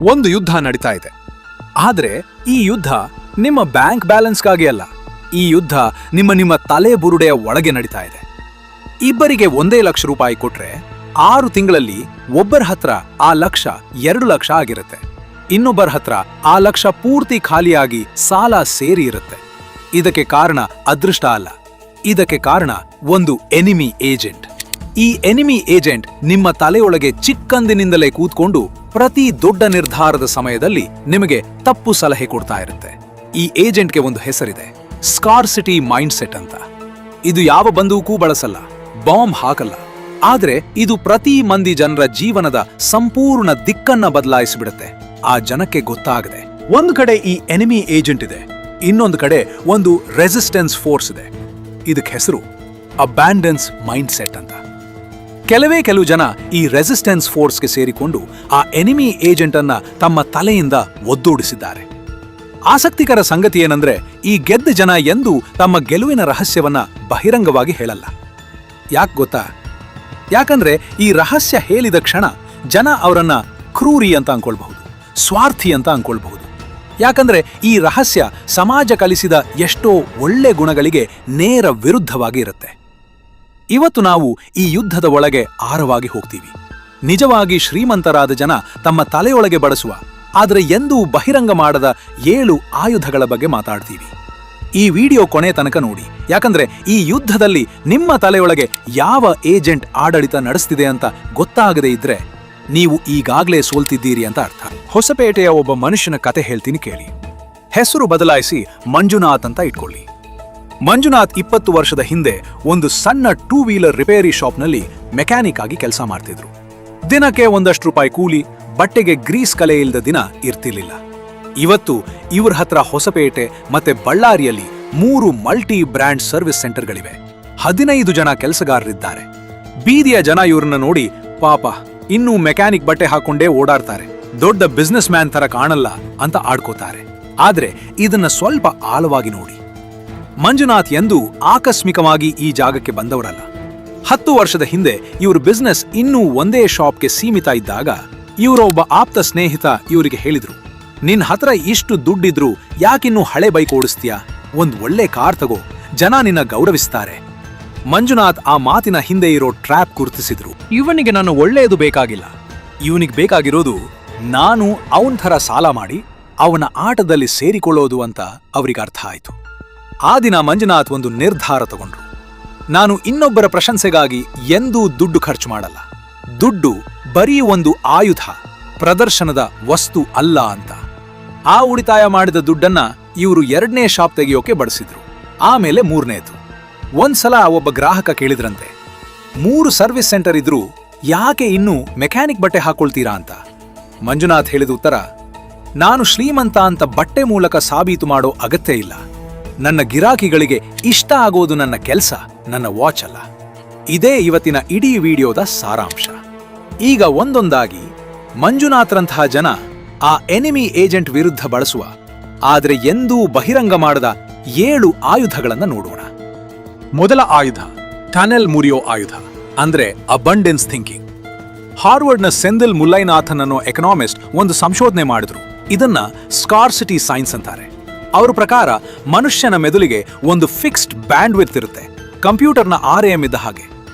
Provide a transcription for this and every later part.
ಒಂದು ಯುದ್ಧ ನಡೀತಾ ಇದೆ. ಆದ್ರೆ ಈ ಯುದ್ಧ ನಿಮ್ಮ ಬ್ಯಾಂಕ್ ಬ್ಯಾಲೆನ್ಸ್ಗಾಗಿ ಅಲ್ಲ. ಈ ಯುದ್ಧ ನಿಮ್ಮ ತಲೆ ಬುರುಡೆಯ ಒಳಗೆ ನಡೀತಾ ಇದೆ. ಇಬ್ಬರಿಗೆ 1 ಲಕ್ಷ ರೂಪಾಯಿ ಕೊಟ್ರೆ 6 ತಿಂಗಳಲ್ಲಿ ಒಬ್ಬರ ಹತ್ರ ಆ ಲಕ್ಷ 2 ಲಕ್ಷ ಆಗಿರುತ್ತೆ. ಇನ್ನೊಬ್ಬರ ಹತ್ರ ಆ ಲಕ್ಷ ಪೂರ್ತಿ ಖಾಲಿಯಾಗಿ ಸಾಲ ಸೇರಿ ಇರುತ್ತೆ. ಇದಕ್ಕೆ ಕಾರಣ ಅದೃಷ್ಟ ಅಲ್ಲ. ಇದಕ್ಕೆ ಕಾರಣ ಒಂದು ಎನಿಮಿ ಏಜೆಂಟ್. ಈ ಎನಿಮಿ ಏಜೆಂಟ್ ನಿಮ್ಮ ತಲೆಯೊಳಗೆ ಚಿಕ್ಕಂದಿನಿಂದಲೇ ಕೂತ್ಕೊಂಡು ಪ್ರತಿ ದೊಡ್ಡ ನಿರ್ಧಾರದ ಸಮಯದಲ್ಲಿ ನಿಮಗೆ ತಪ್ಪು ಸಲಹೆ ಕೊಡ್ತಾ ಇರುತ್ತೆ. ಈ ಏಜೆಂಟ್ಗೆ ಒಂದು ಹೆಸರಿದೆ, ಸ್ಕಾರ್ಸಿಟಿ ಮೈಂಡ್ಸೆಟ್ ಅಂತ. ಇದು ಯಾವ ಬಂದೂಕೂ ಬಳಸಲ್ಲ, ಬಾಂಬ್ ಹಾಕಲ್ಲ. ಆದ್ರೆ ಇದು ಪ್ರತಿ ಮಂದಿ ಜನರ ಜೀವನದ ಸಂಪೂರ್ಣ ದಿಕ್ಕನ್ನ ಬದಲಾಯಿಸಿಬಿಡುತ್ತೆ. ಆ ಜನಕ್ಕೆ ಗೊತ್ತಾಗದೆ ಒಂದು ಕಡೆ ಈ ಎನಿಮಿ ಏಜೆಂಟ್ ಇದೆ, ಇನ್ನೊಂದು ಕಡೆ ಒಂದು ರೆಸಿಸ್ಟೆನ್ಸ್ ಫೋರ್ಸ್ ಇದೆ. ಇದಕ್ಕೆ ಹೆಸರು ಅಬ್ಯಾಂಡೆನ್ಸ್ ಮೈಂಡ್ಸೆಟ್ ಅಂತ. ಕೆಲವು ಜನ ಈ ರೆಸಿಸ್ಟೆನ್ಸ್ ಫೋರ್ಸ್ಗೆ ಸೇರಿಕೊಂಡು ಆ ಎನಿಮಿ ಏಜೆಂಟ್ ಅನ್ನ ತಮ್ಮ ತಲೆಯಿಂದ ಒದ್ದೋಡಿಸಿದ್ದಾರೆ. ಆಸಕ್ತಿಕರ ಸಂಗತಿ ಏನಂದ್ರೆ, ಈ ಗೆದ್ದ ಜನ ಎಂದೂ ತಮ್ಮ ಗೆಲುವಿನ ರಹಸ್ಯವನ್ನ ಬಹಿರಂಗವಾಗಿ ಹೇಳಲ್ಲ. ಯಾಕೆ ಗೊತ್ತಾ? ಯಾಕಂದ್ರೆ ಈ ರಹಸ್ಯ ಹೇಳಿದ ಕ್ಷಣ ಜನ ಅವರನ್ನ ಕ್ರೂರಿ ಅಂತ ಅನ್ಕೊಳ್ಬಹುದು, ಸ್ವಾರ್ಥಿ ಅಂತ ಅನ್ಕೊಳ್ಬಹುದು. ಯಾಕಂದ್ರೆ ಈ ರಹಸ್ಯ ಸಮಾಜ ಕಲಿಸಿದ ಎಷ್ಟೋ ಒಳ್ಳೆ ಗುಣಗಳಿಗೆ ನೇರ ವಿರುದ್ಧವಾಗಿ ಇರುತ್ತೆ. ಇವತ್ತು ನಾವು ಈ ಯುದ್ಧದ ಒಳಗೆ ಆಳವಾಗಿ ಹೋಗ್ತೀವಿ. ನಿಜವಾಗಿ ಶ್ರೀಮಂತರಾದ ಜನ ತಮ್ಮ ತಲೆಯೊಳಗೆ ಬಳಸುವ, ಆದರೆ ಎಂದೂ ಬಹಿರಂಗ ಮಾಡದ 7 ಆಯುಧಗಳ ಬಗ್ಗೆ ಮಾತಾಡ್ತೀವಿ. ಈ ವಿಡಿಯೋ ಕೊನೆ ತನಕ ನೋಡಿ, ಯಾಕಂದ್ರೆ ಈ ಯುದ್ಧದಲ್ಲಿ ನಿಮ್ಮ ತಲೆಯೊಳಗೆ ಯಾವ ಏಜೆಂಟ್ ಆಡಳಿತ ನಡೆಸ್ತಿದೆ ಅಂತ ಗೊತ್ತಾಗದೇ ಇದ್ರೆ ನೀವು ಈಗಾಗಲೇ ಸೋಲ್ತಿದ್ದೀರಿ ಅಂತ ಅರ್ಥ. ಹೊಸಪೇಟೆಯ ಒಬ್ಬ ಮನುಷ್ಯನ ಕತೆ ಹೇಳ್ತೀನಿ ಕೇಳಿ. ಹೆಸರು ಬದಲಾಯಿಸಿ ಮಂಜುನಾಥ್ ಅಂತ ಇಟ್ಕೊಳ್ಳಿ. ಮಂಜುನಾಥ್ 20 ವರ್ಷದ ಹಿಂದೆ ಒಂದು ಸಣ್ಣ 2 ವೀಲರ್ ರಿಪೇರಿ ಶಾಪ್ನಲ್ಲಿ ಮೆಕ್ಯಾನಿಕ್ ಆಗಿ ಕೆಲಸ ಮಾಡ್ತಿದ್ರು. ದಿನಕ್ಕೆ ಒಂದಷ್ಟು ರೂಪಾಯಿ ಕೂಲಿ, ಬಟ್ಟೆಗೆ ಗ್ರೀಸ್ ಕಲೆ ಇಲ್ಲದ ದಿನ ಇರ್ತಿರ್ಲಿಲ್ಲ. ಇವತ್ತು ಇವ್ರ ಹತ್ರ ಹೊಸಪೇಟೆ ಮತ್ತೆ ಬಳ್ಳಾರಿಯಲ್ಲಿ 3 ಮಲ್ಟಿ ಬ್ರ್ಯಾಂಡ್ ಸರ್ವಿಸ್ ಸೆಂಟರ್ಗಳಿವೆ. 15 ಜನ ಕೆಲಸಗಾರರಿದ್ದಾರೆ. ಬೀದಿಯ ಜನ ಇವ್ರನ್ನ ನೋಡಿ ಪಾಪ ಇನ್ನೂ ಮೆಕ್ಯಾನಿಕ್ ಬಟ್ಟೆ ಹಾಕೊಂಡೇ ಓಡಾಡ್ತಾರೆ, ದೊಡ್ಡ ಬಿಸ್ನೆಸ್ ಮ್ಯಾನ್ ತರ ಕಾಣಲ್ಲ ಅಂತ ಆಡ್ಕೋತಾರೆ. ಆದ್ರೆ ಇದನ್ನ ಸ್ವಲ್ಪ ಆಳವಾಗಿ ನೋಡಿ. ಮಂಜುನಾಥ್ ಎಂದೂ ಆಕಸ್ಮಿಕವಾಗಿ ಈ ಜಾಗಕ್ಕೆ ಬಂದವರಲ್ಲ. 10 ವರ್ಷದ ಹಿಂದೆ ಇವ್ರ ಬಿಸ್ನೆಸ್ ಇನ್ನೂ ಒಂದೇ ಶಾಪ್ಗೆ ಸೀಮಿತ ಇದ್ದಾಗ ಇವರ ಒಬ್ಬ ಆಪ್ತ ಸ್ನೇಹಿತ ಇವರಿಗೆ ಹೇಳಿದ್ರು, ನಿನ್ ಹತ್ರ ಇಷ್ಟು ದುಡ್ಡಿದ್ರು ಯಾಕಿನ್ನೂ ಹಳೆ ಬೈಕ್ ಓಡಿಸ್ತೀಯಾ? ಒಂದ್ ಒಳ್ಳೆ ಕಾರ್ ತಗೋ, ಜನ ನಿನ್ನ ಗೌರವಿಸ್ತಾರೆ. ಮಂಜುನಾಥ್ ಆ ಮಾತಿನ ಹಿಂದೆ ಇರೋ ಟ್ರ್ಯಾಪ್ ಗುರುತಿಸಿದ್ರು. ಇವನಿಗೆ ನಾನು ಒಳ್ಳೆಯದು ಬೇಕಾಗಿಲ್ಲ, ಇವನಿಗೆ ಬೇಕಾಗಿರೋದು ನಾನು ಅವನ ಥರ ಸಾಲ ಮಾಡಿ ಅವನ ಆಟದಲ್ಲಿ ಸೇರಿಕೊಳ್ಳೋದು ಅಂತ ಅವ್ರಿಗೆ ಅರ್ಥ ಆಯ್ತು. ಆ ದಿನ ಮಂಜುನಾಥ್ ಒಂದು ನಿರ್ಧಾರ ತಗೊಂಡ್ರು. ನಾನು ಇನ್ನೊಬ್ಬರ ಪ್ರಶಂಸೆಗಾಗಿ ಎಂದೂ ದುಡ್ಡು ಖರ್ಚು ಮಾಡಲ್ಲ. ದುಡ್ಡು ಬರೀ ಒಂದು ಆಯುಧ, ಪ್ರದರ್ಶನದ ವಸ್ತು ಅಲ್ಲ ಅಂತ. ಆ ಉಳಿತಾಯ ಮಾಡಿದ ದುಡ್ಡನ್ನ ಇವರು 2ನೇ ಶಾಪ್ ತೆಗೆಯೋಕೆ ಬಳಸಿದ್ರು. ಆಮೇಲೆ 3ನೇದು. ಒಂದ್ಸಲ ಒಬ್ಬ ಗ್ರಾಹಕ ಕೇಳಿದ್ರಂತೆ, 3 ಸರ್ವಿಸ್ ಸೆಂಟರ್ ಇದ್ರೂ ಯಾಕೆ ಇನ್ನೂ ಮೆಕ್ಯಾನಿಕ್ ಬಟ್ಟೆ ಹಾಕೊಳ್ತೀರಾ ಅಂತ. ಮಂಜುನಾಥ್ ಹೇಳಿದ ಉತ್ತರ, ನಾನು ಶ್ರೀಮಂತ ಅಂತ ಬಟ್ಟೆ ಮೂಲಕ ಸಾಬೀತು ಮಾಡೋ ಅಗತ್ಯ ಇಲ್ಲ. ನನ್ನ ಗಿರಾಕಿಗಳಿಗೆ ಇಷ್ಟ ಆಗೋದು ನನ್ನ ಕೆಲಸ, ನನ್ನ ವಾಚ್ ಅಲ್ಲ. ಇದೇ ಇವತ್ತಿನ ಇಡೀ ವಿಡಿಯೋದ ಸಾರಾಂಶ. ಈಗ ಒಂದೊಂದಾಗಿ ಮಂಜುನಾಥ್ರಂತಹ ಜನ ಆ ಎನಿಮಿ ಏಜೆಂಟ್ ವಿರುದ್ಧ ಬಳಸುವ, ಆದರೆ ಎಂದೂ ಬಹಿರಂಗ ಮಾಡದ 7 ಆಯುಧಗಳನ್ನು ನೋಡೋಣ. ಮೊದಲ ಆಯುಧ ಟನೆಲ್ ಮುರಿಯೋ ಆಯುಧ, ಅಂದ್ರೆ ಅಬಂಡೆನ್ಸ್ ಥಿಂಕಿಂಗ್. ಹಾರ್ವರ್ಡ್ನ ಸೆಂದಿಲ್ ಮುಲ್ಲೈನಾಥನ್ ಅನ್ನೋ ಎಕನಾಮಿಸ್ಟ್ ಒಂದು ಸಂಶೋಧನೆ ಮಾಡಿದ್ರು. ಇದನ್ನ ಸ್ಕಾರ್ಸಿಟಿ ಸೈನ್ಸ್ ಅಂತಾರೆ. ಅವ್ರ ಪ್ರಕಾರ ಮನುಷ್ಯನ ಮೆದುಳಿಗೆ ಒಂದು ಫಿಕ್ಸ್ಡ್ ಬ್ಯಾಂಡ್ ವಿಡ್ತ್ ಇರುತ್ತೆ, ಕಂಪ್ಯೂಟರ್ನ RAM ಇದ್ದ ಹಾಗೆ.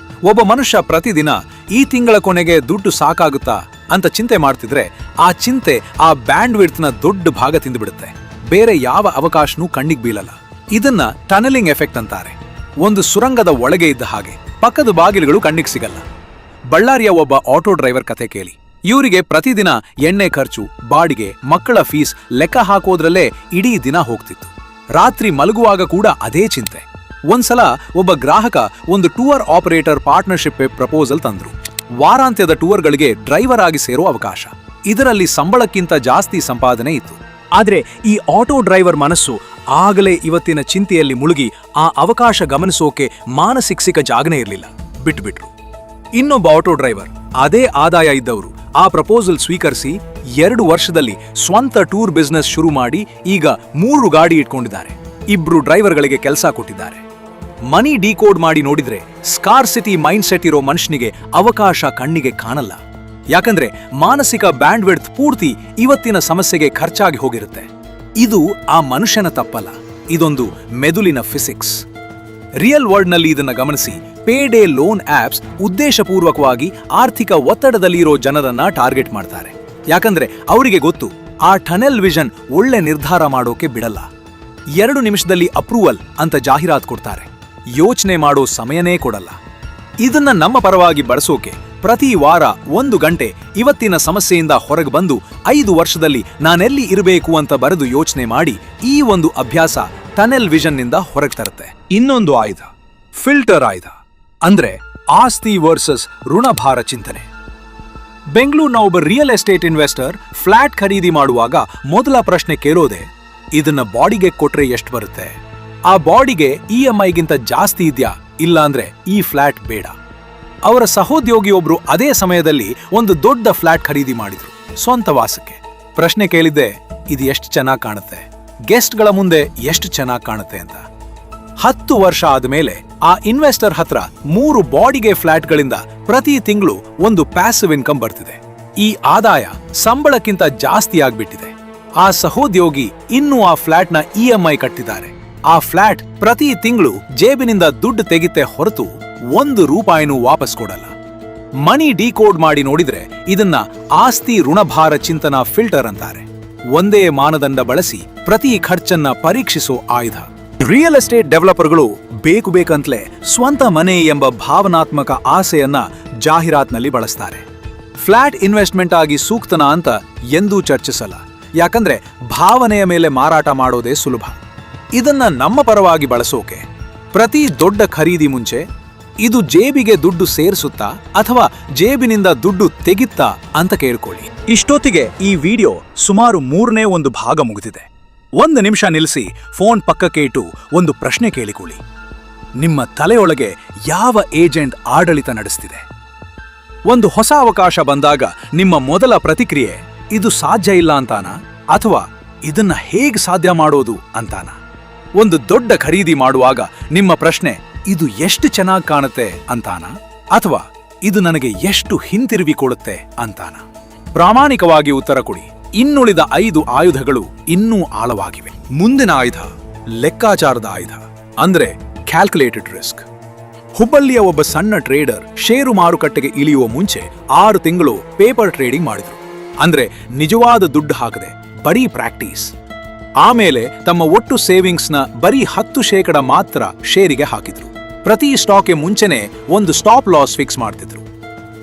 ಒಬ್ಬ ಮನುಷ್ಯ ಪ್ರತಿದಿನ ಈ ತಿಂಗಳ ಕೊನೆಗೆ ದುಡ್ಡು ಸಾಕಾಗುತ್ತಾ ಅಂತ ಚಿಂತೆ ಮಾಡ್ತಿದ್ರೆ ಆ ಚಿಂತೆ ಆ ಬ್ಯಾಂಡ್ ವಿಡ್ತ್ನ ದೊಡ್ಡ ಭಾಗ ತಿಂದುಬಿಡುತ್ತೆ. ಬೇರೆ ಯಾವ ಅವಕಾಶನೂ ಕಣ್ಣಿಗೆ ಬೀಳಲ್ಲ. ಇದನ್ನ ಟನಲಿಂಗ್ ಎಫೆಕ್ಟ್ ಅಂತಾರೆ. ಒಂದು ಸುರಂಗದ ಒಳಗೆ ಇದ್ದ ಹಾಗೆ, ಪಕ್ಕದ ಬಾಗಿಲುಗಳು ಕಣ್ಣಿಗೆ ಸಿಗಲ್ಲ. ಬಳ್ಳಾರಿಯ ಒಬ್ಬ ಆಟೋ ಡ್ರೈವರ್ ಕತೆ ಕೇಳಿ. ಇವರಿಗೆ ಪ್ರತಿದಿನ ಎಣ್ಣೆ ಖರ್ಚು, ಬಾಡಿಗೆ, ಮಕ್ಕಳ ಫೀಸ್ ಲೆಕ್ಕ ಹಾಕೋದ್ರಲ್ಲೇ ಇಡೀ ದಿನ ಹೋಗ್ತಿತ್ತು. ರಾತ್ರಿ ಮಲಗುವಾಗ ಕೂಡ ಅದೇ ಚಿಂತೆ. ಒಂದ್ಸಲ ಒಬ್ಬ ಗ್ರಾಹಕ ಒಂದು ಟೂರ್ ಆಪರೇಟರ್ ಪಾರ್ಟ್ನರ್ಶಿಪ್ ಪ್ರಪೋಸಲ್ ತಂದ್ರು. ವಾರಾಂತ್ಯದ ಟೂರ್ಗಳಿಗೆ ಡ್ರೈವರ್ ಆಗಿ ಸೇರೋ ಅವಕಾಶ. ಇದರಲ್ಲಿ ಸಂಬಳಕ್ಕಿಂತ ಜಾಸ್ತಿ ಸಂಪಾದನೆ ಇತ್ತು. ಆದ್ರೆ ಈ ಆಟೋ ಡ್ರೈವರ್ ಮನಸ್ಸು ಆಗಲೇ ಇವತ್ತಿನ ಚಿಂತೆಯಲ್ಲಿ ಮುಳುಗಿ ಆ ಅವಕಾಶ ಗಮನಿಸೋಕೆ ಮಾನಸಿಕ ಜಾಗನೇ ಇರಲಿಲ್ಲ, ಬಿಟ್ಬಿಟ್ರು. ಇನ್ನೊಬ್ಬ ಆಟೋ ಡ್ರೈವರ್, ಅದೇ ಆದಾಯ ಇದ್ದವರು, ಆ ಪ್ರಪೋಸಲ್ ಸ್ವೀಕರಿಸಿ 2 ವರ್ಷದಲ್ಲಿ ಸ್ವಂತ ಟೂರ್ ಬಿಸ್ನೆಸ್ ಶುರು ಮಾಡಿ ಈಗ 3 ಗಾಡಿ ಇಟ್ಕೊಂಡಿದ್ದಾರೆ. 2 ಡ್ರೈವರ್ಗಳಿಗೆ ಕೆಲಸ ಕೊಟ್ಟಿದ್ದಾರೆ. ಮನಿ ಡಿಕೋಡ್ ಮಾಡಿ ನೋಡಿದ್ರೆ ಸ್ಕಾರ್ಸಿಟಿ ಮೈಂಡ್ಸೆಟ್ ಇರೋ ಮನುಷ್ಯನಿಗೆ ಅವಕಾಶ ಕಣ್ಣಿಗೆ ಕಾಣಲ್ಲ. ಯಾಕಂದ್ರೆ ಮಾನಸಿಕ ಬ್ಯಾಂಡ್ವಿಡ್ತ್ ಪೂರ್ತಿ ಇವತ್ತಿನ ಸಮಸ್ಯೆಗೆ ಖರ್ಚಾಗಿ ಹೋಗಿರುತ್ತೆ. ಇದು ಆ ಮನುಷ್ಯನ ತಪ್ಪಲ್ಲ, ಇದೊಂದು ಮೆದುಳಿನ ಫಿಸಿಕ್ಸ್. ರಿಯಲ್ ವರ್ಲ್ಡ್ನಲ್ಲಿ ಇದನ್ನ ಗಮನಿಸಿ. ಪೇಡೇ ಲೋನ್ ಆಪ್ಸ್ ಉದ್ದೇಶಪೂರ್ವಕವಾಗಿ ಆರ್ಥಿಕ ಒತ್ತಡದಲ್ಲಿರೋ ಜನರನ್ನ ಟಾರ್ಗೆಟ್ ಮಾಡ್ತಾರೆ. ಯಾಕಂದ್ರೆ ಅವರಿಗೆ ಗೊತ್ತು, ಆ ಟನೆಲ್ ವಿಷನ್ ಒಳ್ಳೆ ನಿರ್ಧಾರ ಮಾಡೋಕೆ ಬಿಡಲ್ಲ. 2 ನಿಮಿಷದಲ್ಲಿ ಅಪ್ರೂವಲ್ ಅಂತ ಜಾಹೀರಾತು ಕೊಡ್ತಾರೆ, ಯೋಚನೆ ಮಾಡೋ ಸಮಯನೇ ಕೊಡಲ್ಲ. ಇದನ್ನ ನಮ್ಮ ಪರವಾಗಿ ಬಳಸೋಕೆ ಪ್ರತಿ ವಾರ 1 ಗಂಟೆ ಇವತ್ತಿನ ಸಮಸ್ಯೆಯಿಂದ ಹೊರಗೆ ಬಂದು 5 ವರ್ಷದಲ್ಲಿ ನಾನೆಲ್ಲಿ ಇರಬೇಕು ಅಂತ ಬರೆದು ಯೋಚನೆ ಮಾಡಿ, ಈ ಒಂದು ಅಭ್ಯಾಸ ಟನೆಲ್ ವಿಷನ್ನಿಂದ ಹೊರಗೆ ತರುತ್ತೆ. ಇನ್ನೊಂದು ಆಯುಧ, ಫಿಲ್ಟರ್ ಆಯುಧ, ಅಂದ್ರೆ ಆಸ್ತಿ ವರ್ಸಸ್ ಋಣಭಾರ ಚಿಂತನೆ. ಬೆಂಗಳೂರಿನ ಒಬ್ಬ ರಿಯಲ್ ಎಸ್ಟೇಟ್ ಇನ್ವೆಸ್ಟರ್ ಫ್ಲಾಟ್ ಖರೀದಿ ಮಾಡುವಾಗ ಮೊದಲ ಪ್ರಶ್ನೆ ಕೇಳೋದೆ, ಇದನ್ನ ಬಾಡಿಗೆ ಕೊಟ್ರೆ ಎಷ್ಟು ಬರುತ್ತೆ? ಆ ಬಾಡಿಗೆ EMIಗಿಂತ ಜಾಸ್ತಿ ಇದೆಯಾ? ಇಲ್ಲ ಅಂದ್ರೆ ಈ ಫ್ಲಾಟ್ ಬೇಡ. ಅವರ ಸಹೋದ್ಯೋಗಿಯೊಬ್ರು ಅದೇ ಸಮಯದಲ್ಲಿ ಒಂದು ದೊಡ್ಡ ಫ್ಲಾಟ್ ಖರೀದಿ ಮಾಡಿದ್ರು, ಸ್ವಂತ ವಾಸಕ್ಕೆ. ಪ್ರಶ್ನೆ ಕೇಳಿದ್ದೆ, ಇದು ಎಷ್ಟು ಚೆನ್ನಾಗಿ ಕಾಣುತ್ತೆ, ಗೆಸ್ಟ್ಗಳ ಮುಂದೆ ಎಷ್ಟು ಚೆನ್ನಾಗಿ ಕಾಣುತ್ತೆ ಅಂತ. 10 ವರ್ಷ ಆದ್ಮೇಲೆ ಆ ಇನ್ವೆಸ್ಟರ್ ಹತ್ರ 3 ಬಾಡಿಗೆ ಫ್ಲಾಟ್ಗಳಿಂದ ಪ್ರತಿ ತಿಂಗಳು ಒಂದು ಪ್ಯಾಸಿವ್ ಇನ್ಕಮ್ ಬರ್ತಿದೆ. ಈ ಆದಾಯ ಸಂಬಳಕ್ಕಿಂತ ಜಾಸ್ತಿ ಆಗ್ಬಿಟ್ಟಿದೆ. ಆ ಸಹೋದ್ಯೋಗಿ ಇನ್ನೂ ಆ ಫ್ಲಾಟ್ನ EMI ಕಟ್ಟಿದ್ದಾರೆ. ಆ ಫ್ಲಾಟ್ ಪ್ರತಿ ತಿಂಗಳು ಜೇಬಿನಿಂದ ದುಡ್ಡು ತೆಗಿತೆ ಹೊರತು 1 ರೂಪಾಯಿನೂ ವಾಪಸ್ ಕೊಡಲ್ಲ. ಮನಿ ಡಿಕೋಡ್ ಮಾಡಿ ನೋಡಿದ್ರೆ ಇದನ್ನ ಆಸ್ತಿ ಋಣಭಾರ ಚಿಂತನಾ ಫಿಲ್ಟರ್ ಅಂತಾರೆ. ಒಂದೇ ಮಾನದಂಡ ಬಳಸಿ ಪ್ರತಿ ಖರ್ಚನ್ನ ಪರೀಕ್ಷಿಸೋ ಆಯುಧ. ರಿಯಲ್ ಎಸ್ಟೇಟ್ ಡೆವಲಪರ್ಗಳು ಬೇಕಂತಲೇ ಸ್ವಂತ ಮನೆ ಎಂಬ ಭಾವನಾತ್ಮಕ ಆಸೆಯನ್ನ ಜಾಹೀರಾತ್ನಲ್ಲಿ ಬಳಸ್ತಾರೆ. ಫ್ಲಾಟ್ ಇನ್ವೆಸ್ಟ್ಮೆಂಟ್ ಆಗಿ ಸೂಕ್ತನಾ ಅಂತ ಎಂದೂ ಚರ್ಚಿಸಲ್ಲ, ಯಾಕಂದ್ರೆ ಭಾವನೆಯ ಮೇಲೆ ಮಾರಾಟ ಮಾಡೋದೇ ಸುಲಭ. ಇದನ್ನ ನಮ್ಮ ಪರವಾಗಿ ಬಳಸೋಕೆ ಪ್ರತಿ ದೊಡ್ಡ ಖರೀದಿ ಮುಂಚೆ ಇದು ಜೇಬಿಗೆ ದುಡ್ಡು ಸೇರಿಸುತ್ತಾ ಅಥವಾ ಜೇಬಿನಿಂದ ದುಡ್ಡು ತೆಗಿತ್ತಾ ಅಂತ ಕೇಳ್ಕೊಳ್ಳಿ. ಇಷ್ಟೊತ್ತಿಗೆ ಈ ವಿಡಿಯೋ ಸುಮಾರು 3ನೇ ಒಂದು ಭಾಗ ಮುಗಿದಿದೆ. 1 ನಿಮಿಷ ನಿಲ್ಲಿಸಿ ಫೋನ್ ಪಕ್ಕಕ್ಕೆ ಇಟ್ಟು ಒಂದು ಪ್ರಶ್ನೆ ಕೇಳಿಕೊಳ್ಳಿ. ನಿಮ್ಮ ತಲೆಯೊಳಗೆ ಯಾವ ಏಜೆಂಟ್ ಆಡಳಿತ ನಡೆಸ್ತಿದೆ? ಒಂದು ಹೊಸ ಅವಕಾಶ ಬಂದಾಗ ನಿಮ್ಮ ಮೊದಲ ಪ್ರತಿಕ್ರಿಯೆ ಇದು ಸಾಧ್ಯ ಇಲ್ಲ ಅಂತಾನ, ಅಥವಾ ಇದನ್ನ ಹೇಗೆ ಸಾಧ್ಯ ಮಾಡೋದು ಅಂತಾನ? ಒಂದು ದೊಡ್ಡ ಖರೀದಿ ಮಾಡುವಾಗ ನಿಮ್ಮ ಪ್ರಶ್ನೆ ಇದು ಎಷ್ಟು ಚೆನ್ನಾಗಿ ಕಾಣುತ್ತೆ ಅಂತಾನ, ಅಥವಾ ಇದು ನನಗೆ ಎಷ್ಟು ಹಿಂತಿರುಗಿ ಕೊಡುತ್ತೆ ಅಂತಾನ? ಪ್ರಾಮಾಣಿಕವಾಗಿ ಉತ್ತರ ಕೊಡಿ. ಇನ್ನುಳಿದ 5 ಆಯುಧಗಳು ಇನ್ನೂ ಆಳವಾಗಿವೆ. ಮುಂದಿನ ಆಯುಧ ಲೆಕ್ಕಾಚಾರದ ಆಯುಧ, ಅಂದ್ರೆ ಕ್ಯಾಲ್ಕುಲೇಟೆಡ್ ರಿಸ್ಕ್. ಹುಬ್ಬಳ್ಳಿಯ ಒಬ್ಬ ಸಣ್ಣ ಟ್ರೇಡರ್ ಷೇರು ಮಾರುಕಟ್ಟೆಗೆ ಇಳಿಯುವ ಮುಂಚೆ 6 ತಿಂಗಳು ಪೇಪರ್ ಟ್ರೇಡಿಂಗ್ ಮಾಡಿದ್ರು. ಅಂದ್ರೆ ನಿಜವಾದ ದುಡ್ಡು ಹಾಕದೆ ಬರೀ ಪ್ರಾಕ್ಟೀಸ್. ಆಮೇಲೆ ತಮ್ಮ ಒಟ್ಟು ಸೇವಿಂಗ್ಸ್ನ ಬರೀ 10% ಮಾತ್ರ ಷೇರಿಗೆ ಹಾಕಿದ್ರು. ಪ್ರತಿ ಸ್ಟಾಕ್ಗೆ ಮುಂಚೆನೆ ಒಂದು ಸ್ಟಾಪ್ ಲಾಸ್ ಫಿಕ್ಸ್ ಮಾಡ್ತಿದ್ರು.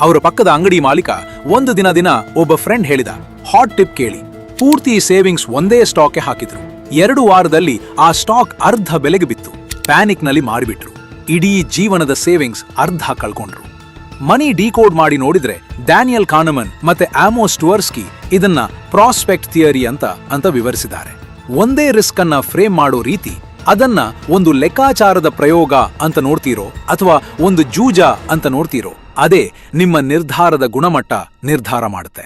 ಅವರ ಪಕ್ಕದ ಅಂಗಡಿ ಮಾಲೀಕ ಒಂದು ದಿನ ಒಬ್ಬ ಫ್ರೆಂಡ್ ಹೇಳಿದ, ಹಾಟ್ ಟಿಪ್ ಕೇಳಿ. ಪೂರ್ತಿ ಸೇವಿಂಗ್ಸ್ ಒಂದೇ ಸ್ಟಾಕ್ಗೆ ಹಾಕಿದ್ರು. 2 ವಾರದಲ್ಲಿ ಆ ಸ್ಟಾಕ್ ಅರ್ಧ ಬೆಲೆಗೆ ಬಿತ್ತು. ಪ್ಯಾನಿಕ್ನಲ್ಲಿ ಮಾರಿಬಿಟ್ರು. ಇಡೀ ಜೀವನದ ಸೇವಿಂಗ್ಸ್ ಅರ್ಧ ಕಳ್ಕೊಂಡ್ರು. ಮನಿ ಡಿಕೋಡ್ ಮಾಡಿ ನೋಡಿದ್ರೆ ಡ್ಯಾನಿಯಲ್ ಕಾನಮನ್ ಮತ್ತೆ ಆಮೋಸ್ ಟ್ವರ್ಸ್ಕಿ ಇದನ್ನ ಪ್ರಾಸ್ಪೆಕ್ಟ್ ಥಿಯರಿ ಅಂತ ವಿವರಿಸಿದ್ದಾರೆ. ಒಂದೇ ರಿಸ್ಕ್ ಅನ್ನ ಫ್ರೇಮ್ ಮಾಡೋ ರೀತಿ, ಅದನ್ನ ಒಂದು ಲೆಕ್ಕಾಚಾರದ ಪ್ರಯೋಗ ಅಂತ ನೋಡ್ತೀರೋ ಅಥವಾ ಒಂದು ಜೂಜ ಅಂತ ನೋಡ್ತೀರೋ, ಅದೇ ನಿಮ್ಮ ನಿರ್ಧಾರದ ಗುಣಮಟ್ಟ ನಿರ್ಧಾರ ಮಾಡುತ್ತೆ.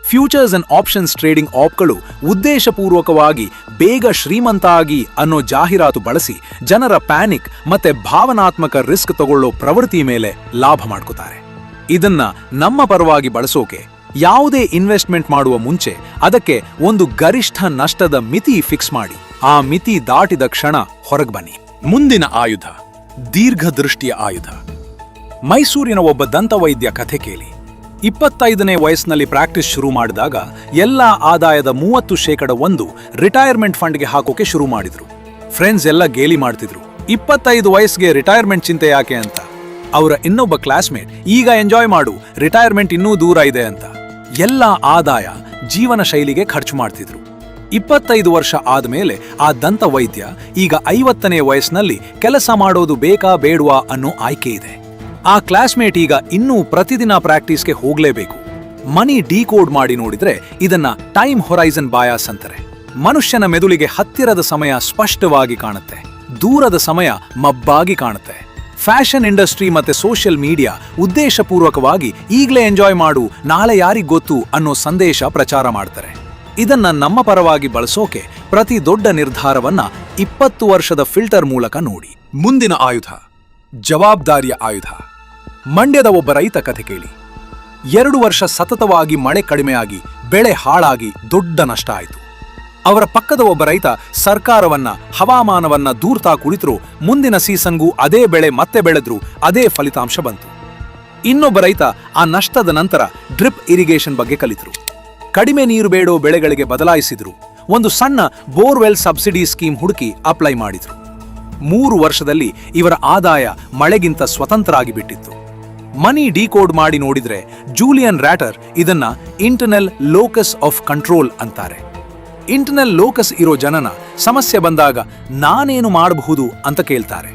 ಫ್ಯೂಚರ್ಸ್ ಅಂಡ್ ಆಪ್ಷನ್ಸ್ ಟ್ರೇಡಿಂಗ್ ಆಪ್ಗಳು ಉದ್ದೇಶಪೂರ್ವಕವಾಗಿ ಬೇಗ ಶ್ರೀಮಂತ ಆಗಿ ಅನ್ನೋ ಜಾಹೀರಾತು ಬಳಸಿ ಜನರ ಪ್ಯಾನಿಕ್ ಮತ್ತೆ ಭಾವನಾತ್ಮಕ ರಿಸ್ಕ್ ತಗೊಳ್ಳೋ ಪ್ರವೃತ್ತಿ ಮೇಲೆ ಲಾಭ ಮಾಡ್ಕೋತಾರೆ. ಇದನ್ನ ನಮ್ಮ ಪರವಾಗಿ ಬಳಸೋಕೆ ಯಾವುದೇ ಇನ್ವೆಸ್ಟ್ಮೆಂಟ್ ಮಾಡುವ ಮುಂಚೆ ಅದಕ್ಕೆ ಒಂದು ಗರಿಷ್ಠ ನಷ್ಟದ ಮಿತಿ ಫಿಕ್ಸ್ ಮಾಡಿ, ಆ ಮಿತಿ ದಾಟಿದ ಕ್ಷಣ ಹೊರಗೆ ಬನ್ನಿ. ಮುಂದಿನ ಆಯುಧ ದೀರ್ಘದೃಷ್ಟಿಯ ಆಯುಧ. ಮೈಸೂರಿನ ಒಬ್ಬ ದಂತವೈದ್ಯ ಕಥೆ ಕೇಳಿ. 25ನೇ ವಯಸ್ಸಿನಲ್ಲಿ ಪ್ರಾಕ್ಟೀಸ್ ಶುರು ಮಾಡಿದಾಗ ಎಲ್ಲಾ ಆದಾಯದ 30% ರಿಟೈರ್ಮೆಂಟ್ ಫಂಡ್ಗೆ ಹಾಕೋಕೆ ಶುರು ಮಾಡಿದ್ರು. ಫ್ರೆಂಡ್ಸ್ ಎಲ್ಲ ಗೇಲಿ ಮಾಡ್ತಿದ್ರು, 25 ವಯಸ್ಸಿಗೆ ರಿಟೈರ್ಮೆಂಟ್ ಚಿಂತೆ ಯಾಕೆ ಅಂತ. ಅವರ ಇನ್ನೊಬ್ಬ ಕ್ಲಾಸ್ಮೇಟ್, ಈಗ ಎಂಜಾಯ್ ಮಾಡು, ರಿಟೈರ್ಮೆಂಟ್ ಇನ್ನೂ ದೂರ ಇದೆ ಅಂತ. ಎಲ್ಲ ಆದಾಯ ಜೀವನ ಶೈಲಿಗೆ ಖರ್ಚು ಮಾಡ್ತಿದ್ರು. 25 ವರ್ಷ ಆದ್ಮೇಲೆ ಆ ದಂತ ವೈದ್ಯ ಈಗ 50ನೇ ವಯಸ್ಸಿನಲ್ಲಿ ಕೆಲಸ ಮಾಡೋದು ಬೇಕಾ ಬೇಡವಾ ಅನ್ನೋ ಆಯ್ಕೆ ಇದೆ. ಆ ಕ್ಲಾಸ್ಮೇಟ್ ಈಗ ಇನ್ನೂ ಪ್ರತಿದಿನ ಪ್ರಾಕ್ಟೀಸ್ಗೆ ಹೋಗ್ಲೇಬೇಕು. ಮನಿ ಡಿಕೋಡ್ ಮಾಡಿ ನೋಡಿದ್ರೆ ಇದನ್ನ ಟೈಮ್ ಹೊರೈಸನ್ ಬಾಯಾಸ್ ಅಂತಾರೆ. ಮನುಷ್ಯನ ಮೆದುಳಿಗೆ ಹತ್ತಿರದ ಸಮಯ ಸ್ಪಷ್ಟವಾಗಿ ಕಾಣುತ್ತೆ, ದೂರದ ಸಮಯ ಮಬ್ಬಾಗಿ ಕಾಣುತ್ತೆ. ಫ್ಯಾಷನ್ ಇಂಡಸ್ಟ್ರಿ ಮತ್ತೆ ಸೋಷಿಯಲ್ ಮೀಡಿಯಾ ಉದ್ದೇಶಪೂರ್ವಕವಾಗಿ ಈಗಲೇ ಎಂಜಾಯ್ ಮಾಡು, ನಾಳೆ ಯಾರಿಗ್ ಗೊತ್ತು ಅನ್ನೋ ಸಂದೇಶ ಪ್ರಚಾರ ಮಾಡ್ತಾರೆ. ಇದನ್ನ ನಮ್ಮ ಪರವಾಗಿ ಬಳಸೋಕೆ ಪ್ರತಿ ದೊಡ್ಡ ನಿರ್ಧಾರವನ್ನ 20 ವರ್ಷದ ಫಿಲ್ಟರ್ ಮೂಲಕ ನೋಡಿ. ಮುಂದಿನ ಆಯುಧ ಜವಾಬ್ದಾರಿಯ ಆಯುಧ. ಮಂಡ್ಯದ ಒಬ್ಬ ರೈತ ಕಥೆ ಕೇಳಿ. 2 ವರ್ಷ ಸತತವಾಗಿ ಮಳೆ ಕಡಿಮೆಯಾಗಿ ಬೆಳೆ ಹಾಳಾಗಿ ದೊಡ್ಡ ನಷ್ಟ ಆಯಿತು. ಅವರ ಪಕ್ಕದ ಒಬ್ಬ ರೈತ ಸರ್ಕಾರವನ್ನ ಹವಾಮಾನವನ್ನ ದೂರ್ತಾ ಕುಳಿತರು. ಮುಂದಿನ ಸೀಸನ್ಗೂ ಅದೇ ಬೆಳೆ ಮತ್ತೆ ಬೆಳೆದ್ರು, ಅದೇ ಫಲಿತಾಂಶ ಬಂತು. ಇನ್ನೊಬ್ಬ ರೈತ ಆ ನಷ್ಟದ ನಂತರ ಡ್ರಿಪ್ ಇರಿಗೇಷನ್ ಬಗ್ಗೆ ಕಲಿತರು. ಕಡಿಮೆ ನೀರು ಬೇಡೋ ಬೆಳೆಗಳಿಗೆ ಬದಲಾಯಿಸಿದ್ರು. ಒಂದು ಸಣ್ಣ ಬೋರ್ವೆಲ್ ಸಬ್ಸಿಡಿ ಸ್ಕೀಮ್ ಹುಡುಕಿ ಅಪ್ಲೈ ಮಾಡಿದ್ರು. 3 ವರ್ಷದಲ್ಲಿ ಇವರ ಆದಾಯ ಮಳೆಗಿಂತ ಸ್ವತಂತ್ರ ಆಗಿಬಿಟ್ಟಿತ್ತು. ಮನಿ ಡಿಕೋಡ್ ಮಾಡಿ ನೋಡಿದ್ರೆ ಜೂಲಿಯನ್ ರ್ಯಾಟರ್ ಇದನ್ನ ಇಂಟರ್ನಲ್ ಲೋಕಸ್ ಆಫ್ ಕಂಟ್ರೋಲ್ ಅಂತಾರೆ. ಇಂಟರ್ನಲ್ ಲೋಕಸ್ ಇರೋ ಜನನ ಸಮಸ್ಯೆ ಬಂದಾಗ ನಾನೇನು ಮಾಡಬಹುದು ಅಂತ ಕೇಳ್ತಾರೆ.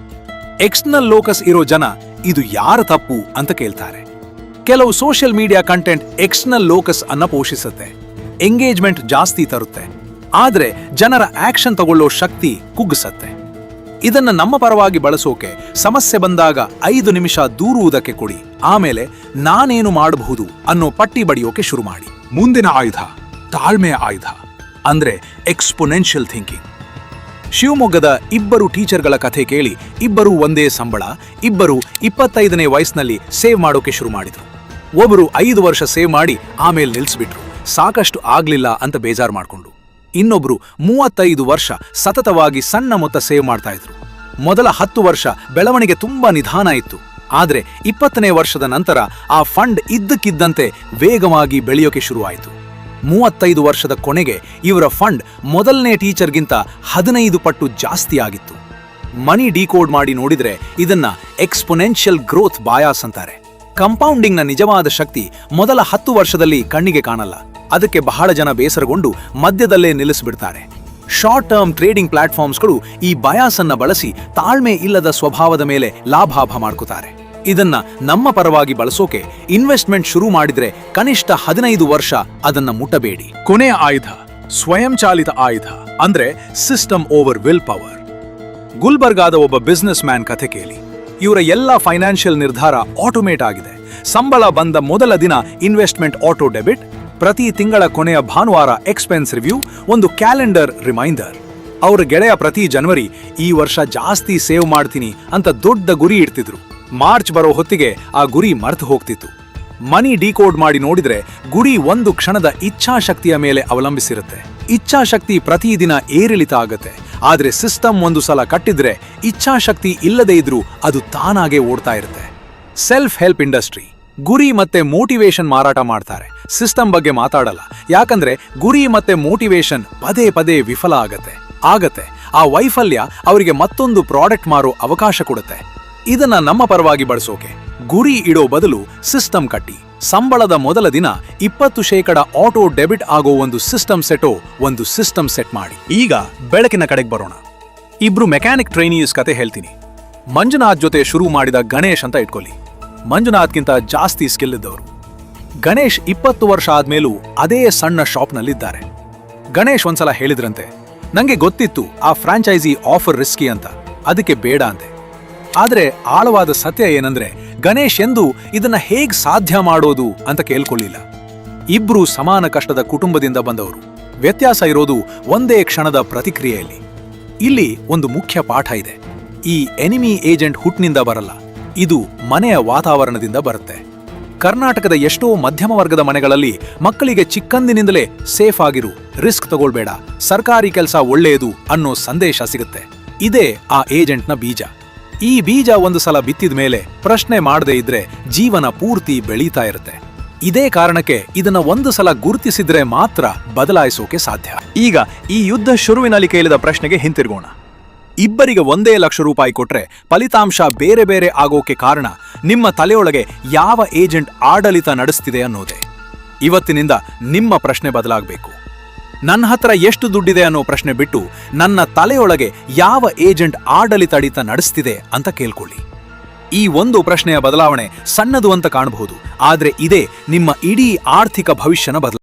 ಎಕ್ಸ್ಟರ್ನಲ್ ಲೋಕಸ್ ಇರೋ ಜನ ಇದು ಯಾರ ತಪ್ಪು ಅಂತ ಕೇಳ್ತಾರೆ. ಕೆಲವು social media content external locus ಅನ್ನ ಪೋಷಿಸುತ್ತೆ, ಎಂಗೇಜ್ಮೆಂಟ್ ಜಾಸ್ತಿ ತರುತ್ತೆ, ಆದ್ರೆ ಜನರ ಆಕ್ಷನ್ ತಗೊಳ್ಳೋ ಶಕ್ತಿ ಕುಗ್ಗಿಸತ್ತೆ. ಇದನ್ನ ನಮ್ಮ ಪರವಾಗಿ ಬಳಸೋಕೆ ಸಮಸ್ಯೆ ಬಂದಾಗ 5 ನಿಮಿಷ ದೂರುವುದಕ್ಕೆ ಕೊಡಿ, ಆಮೇಲೆ ನಾನೇನು ಮಾಡಬಹುದು ಅನ್ನೋ ಪಟ್ಟಿ ಬಡಿಯೋಕೆ ಶುರು ಮಾಡಿ. ಮುಂದಿನ ಆಯುಧ ತಾಳ್ಮೆಯ ಆಯುಧ, ಅಂದ್ರೆ ಎಕ್ಸ್ಪೊನೆನ್ಷಿಯಲ್ ಥಿಂಕಿಂಗ್. ಶಿವಮೊಗ್ಗದ 2 ಟೀಚರ್ಗಳ ಕಥೆ ಕೇಳಿ ಇಬ್ಬರು ಒಂದೇ ಸಂಬಳ, ಇಬ್ಬರು 25ನೇ ವಯಸ್ಸಿನಲ್ಲಿ ಸೇವ್ ಮಾಡೋಕೆ ಶುರು ಮಾಡಿದ್ರು. ಒಬ್ಬರು 5 ವರ್ಷ ಸೇವ್ ಮಾಡಿ ಆಮೇಲೆ ನಿಲ್ಲಿಸ್ಬಿಟ್ರು, ಸಾಕಷ್ಟು ಆಗ್ಲಿಲ್ಲ ಅಂತ ಬೇಜಾರು ಮಾಡ್ಕೊಂಡು. ಇನ್ನೊಬ್ರು 35 ವರ್ಷ ಸತತವಾಗಿ ಸಣ್ಣ ಮೊತ್ತ ಸೇವ್ ಮಾಡ್ತಾ ಇದ್ರು. ಮೊದಲ 10 ವರ್ಷ ಬೆಳವಣಿಗೆ ತುಂಬಾ ನಿಧಾನ ಇತ್ತು, ಆದ್ರೆ 20ನೇ ವರ್ಷದ ನಂತರ ಆ ಫಂಡ್ ಇದ್ದಕ್ಕಿದ್ದಂತೆ ವೇಗವಾಗಿ ಬೆಳೆಯೋಕೆ ಶುರುವಾಯಿತು. 35 ವರ್ಷದ ಕೊನೆಗೆ ಇವರ ಫಂಡ್ ಮೊದಲನೇ ಟೀಚರ್ಗಿಂತ 15 ಪಟ್ಟು ಜಾಸ್ತಿ ಆಗಿತ್ತು. ಮನಿ ಡಿಕೋಡ್ ಮಾಡಿ ನೋಡಿದ್ರೆ ಇದನ್ನ ಎಕ್ಸ್ಪೊನೆನ್ಷಿಯಲ್ ಗ್ರೋತ್ ಬಾಯಾಸ್ ಅಂತಾರೆ. ಕಂಪೌಂಡಿಂಗ್ನ ನಿಜವಾದ ಶಕ್ತಿ ಮೊದಲ 10 ವರ್ಷದಲ್ಲಿ ಕಣ್ಣಿಗೆ ಕಾಣಲ್ಲ. ಅದಕ್ಕೆ ಬಹಳ ಜನ ಬೇಸರಗೊಂಡು ಮಧ್ಯದಲ್ಲೇ ನಿಲ್ಲಿಸಿಬಿಡ್ತಾರೆ. ಶಾರ್ಟ್ ಟರ್ಮ್ ಟ್ರೇಡಿಂಗ್ ಪ್ಲಾಟ್ಫಾರ್ಮ್ಸ್ಗಳು ಈ ಬಯಾಸ್ ಅನ್ನ ಬಳಸಿ ತಾಳ್ಮೆ ಇಲ್ಲದ ಸ್ವಭಾವದ ಮೇಲೆ ಲಾಭಾಭ ಮಾಡ್ಕೋತಾರೆ. ಇದನ್ನ ನಮ್ಮ ಪರವಾಗಿ ಬಳಸೋಕೆ ಇನ್ವೆಸ್ಟ್ಮೆಂಟ್ ಶುರು ಮಾಡಿದ್ರೆ ಕನಿಷ್ಠ 15 ವರ್ಷ ಅದನ್ನ ಮುಟ್ಟಬೇಡಿ. ಕೊನೆಯ ಆಯುಧ ಸ್ವಯಂಚಾಲಿತ ಆಯುಧ, ಅಂದ್ರೆ ಸಿಸ್ಟಮ್ ಓವರ್ ವಿಲ್ ಪವರ್. ಗುಲ್ಬರ್ಗಾದ ಒಬ್ಬ ಬಿಸ್ನೆಸ್ ಮ್ಯಾನ್ ಕಥೆ ಕೇಳಿ. ಇವರ ಎಲ್ಲ ಫೈನಾನ್ಷಿಯಲ್ ನಿರ್ಧಾರ ಆಟೋಮೇಟ್ ಆಗಿದೆ. ಸಂಬಳ ಬಂದ ಮೊದಲ ದಿನ ಇನ್ವೆಸ್ಟ್ಮೆಂಟ್ ಆಟೋ ಡೆಬಿಟ್, ಪ್ರತಿ ತಿಂಗಳ ಕೊನೆಯ ಭಾನುವಾರ ಎಕ್ಸ್ಪೆನ್ಸ್ ರಿವ್ಯೂ, ಒಂದು ಕ್ಯಾಲೆಂಡರ್ ರಿಮೈಂಡರ್. ಅವರ ಗೆಳೆಯ ಪ್ರತಿ ಜನವರಿ ಈ ವರ್ಷ ಜಾಸ್ತಿ ಸೇವ್ ಮಾಡ್ತೀನಿ ಅಂತ ದೊಡ್ಡ ಗುರಿ ಇಡ್ತಿದ್ರು. ಮಾರ್ಚ್ ಬರೋ ಹೊತ್ತಿಗೆ ಆ ಗುರಿ ಮರೆತು ಹೋಗ್ತಿತ್ತು. ಮನಿ ಡಿಕೋಡ್ ಮಾಡಿ ನೋಡಿದ್ರೆ ಗುರಿ ಒಂದು ಕ್ಷಣದ ಇಚ್ಛಾಶಕ್ತಿಯ ಮೇಲೆ ಅವಲಂಬಿಸಿರುತ್ತೆ. ಇಚ್ಛಾಶಕ್ತಿ ಪ್ರತಿದಿನ ಏರಿಳಿತ ಆಗತ್ತೆ, ಆದ್ರೆ ಸಿಸ್ಟಮ್ ಒಂದು ಸಲ ಕಟ್ಟಿದ್ರೆ ಇಚ್ಛಾಶಕ್ತಿ ಇಲ್ಲದೇ ಇದ್ರೂ ಅದು ತಾನಾಗೆ ಓಡ್ತಾ ಇರುತ್ತೆ. ಸೆಲ್ಫ್ ಹೆಲ್ಪ್ ಇಂಡಸ್ಟ್ರಿ ಗುರಿ ಮತ್ತೆ ಮೋಟಿವೇಶನ್ ಮಾರಾಟ ಮಾಡ್ತಾರೆ, ಸಿಸ್ಟಮ್ ಬಗ್ಗೆ ಮಾತಾಡಲ್ಲ. ಯಾಕಂದ್ರೆ ಗುರಿ ಮತ್ತೆ ಮೋಟಿವೇಶನ್ ಪದೇ ಪದೇ ವಿಫಲ ಆಗತ್ತೆ. ಆ ವೈಫಲ್ಯ ಅವರಿಗೆ ಮತ್ತೊಂದು ಪ್ರಾಡಕ್ಟ್ ಮಾರೋ ಅವಕಾಶ ಕೊಡುತ್ತೆ. ಇದನ್ನ ನಮ್ಮ ಪರವಾಗಿ ಬಳಸೋಕೆ ಗುರಿ ಇಡೋ ಬದಲು ಸಿಸ್ಟಮ್ ಕಟ್ಟಿ. ಸಂಬಳದ ಮೊದಲ ದಿನ 20% ಆಟೋ ಡೆಬಿಟ್ ಆಗೋ ಒಂದು ಸಿಸ್ಟಮ್ ಸೆಟ್ ಮಾಡಿ. ಈಗ ಬೆಳಕಿನ ಕಡೆಗೆ ಬರೋಣ. 2 ಮೆಕ್ಯಾನಿಕ್ ಟ್ರೈನೀಸ್ ಕತೆ ಹೇಳ್ತೀನಿ. ಮಂಜುನಾಥ್ ಜೊತೆ ಶುರು ಮಾಡಿದ ಗಣೇಶ್ ಅಂತ ಇಟ್ಕೊಳ್ಳಿ. ಮಂಜುನಾಥ್ಗಿಂತ ಜಾಸ್ತಿ ಸ್ಕಿಲ್ ಇದ್ದವರು. ಗಣೇಶ್ 20 ವರ್ಷ ಆದ್ಮೇಲೂ ಅದೇ ಸಣ್ಣ ಶಾಪ್ನಲ್ಲಿದ್ದಾರೆ. ಗಣೇಶ್ ಒಂದ್ಸಲ ಹೇಳಿದ್ರಂತೆ, ನಂಗೆ ಗೊತ್ತಿತ್ತು ಆ ಫ್ರಾಂಚೈಸಿ ಆಫರ್ ರಿಸ್ಕಿ ಅಂತ, ಅದಕ್ಕೆ ಬೇಡ ಅಂತೆ. ಆದ್ರೆ ಆಳವಾದ ಸತ್ಯ ಏನಂದ್ರೆ ಗಣೇಶ್ ಎಂದು ಇದನ್ನ ಹೇಗ್ ಸಾಧ್ಯ ಮಾಡೋದು ಅಂತ ಕೇಳ್ಕೊಳ್ಳಿಲ್ಲ. ಇಬ್ರು ಸಮಾನ ಕಷ್ಟದ ಕುಟುಂಬದಿಂದ ಬಂದವರು. ವ್ಯತ್ಯಾಸ ಇರೋದು ಒಂದೇ ಕ್ಷಣದ ಪ್ರತಿಕ್ರಿಯೆಯಲ್ಲಿ. ಇಲ್ಲಿ ಒಂದು ಮುಖ್ಯ ಪಾಠ ಇದೆ. ಈ ಎನಿಮಿ ಏಜೆಂಟ್ ಹುಟ್ನಿಂದ ಬರಲ್ಲ, ಇದು ಮನೆಯ ವಾತಾವರಣದಿಂದ ಬರುತ್ತೆ. ಕರ್ನಾಟಕದ ಎಷ್ಟೋ ಮಧ್ಯಮ ವರ್ಗದ ಮನೆಗಳಲ್ಲಿ ಮಕ್ಕಳಿಗೆ ಚಿಕ್ಕಂದಿನಿಂದಲೇ ಸೇಫ್ ಆಗಿರು, ರಿಸ್ಕ್ ತಗೊಳ್ಬೇಡ, ಸರ್ಕಾರಿ ಕೆಲಸ ಒಳ್ಳೆಯದು ಅನ್ನೋ ಸಂದೇಶ ಸಿಗುತ್ತೆ. ಇದೇ ಆ ಏಜೆಂಟ್ನ ಬೀಜ. ಈ ಬೀಜ ಒಂದು ಸಲ ಬಿತ್ತಿದ ಮೇಲೆ ಪ್ರಶ್ನೆ ಮಾಡದೇ ಇದ್ರೆ ಜೀವನ ಪೂರ್ತಿ ಬೆಳೀತಾ ಇರುತ್ತೆ. ಇದೇ ಕಾರಣಕ್ಕೆ ಇದನ್ನ ಒಂದು ಸಲ ಗುರುತಿಸಿದ್ರೆ ಮಾತ್ರ ಬದಲಾಯಿಸೋಕೆ ಸಾಧ್ಯ. ಈಗ ಈ ಯುದ್ಧ ಶುರುವಿನಲ್ಲಿ ಕೇಳಿದ ಪ್ರಶ್ನೆಗೆ ಹಿಂತಿರುಗೋಣ. ಇಬ್ಬರಿಗೆ ಒಂದೇ ₹1,00,000 ಕೊಟ್ರೆ ಫಲಿತಾಂಶ ಬೇರೆ ಬೇರೆ ಆಗೋಕೆ ಕಾರಣ ನಿಮ್ಮ ತಲೆಯೊಳಗೆ ಯಾವ ಏಜೆಂಟ್ ಆಡಳಿತ ನಡೆಸ್ತಿದೆ ಅನ್ನೋದೇ. ಇವತ್ತಿನಿಂದ ನಿಮ್ಮ ಪ್ರಶ್ನೆ ಬದಲಾಗಬೇಕು. ನನ್ನ ಹತ್ರ ಎಷ್ಟು ದುಡ್ಡಿದೆ ಅನ್ನೋ ಪ್ರಶ್ನೆ ಬಿಟ್ಟು ನನ್ನ ತಲೆಯೊಳಗೆ ಯಾವ ಏಜೆಂಟ್ ಆಡಳಿತ ನಡೆಸ್ತಿದೆ ಅಂತ ಕೇಳ್ಕೊಳ್ಳಿ. ಈ ಒಂದು ಪ್ರಶ್ನೆಯ ಬದಲಾವಣೆ ಸಣ್ಣದು ಅಂತ ಕಾಣಬಹುದು, ಆದ್ರೆ ಇದೇ ನಿಮ್ಮ ಇಡೀ ಆರ್ಥಿಕ ಭವಿಷ್ಯನ ಬದಲಾವಣೆ.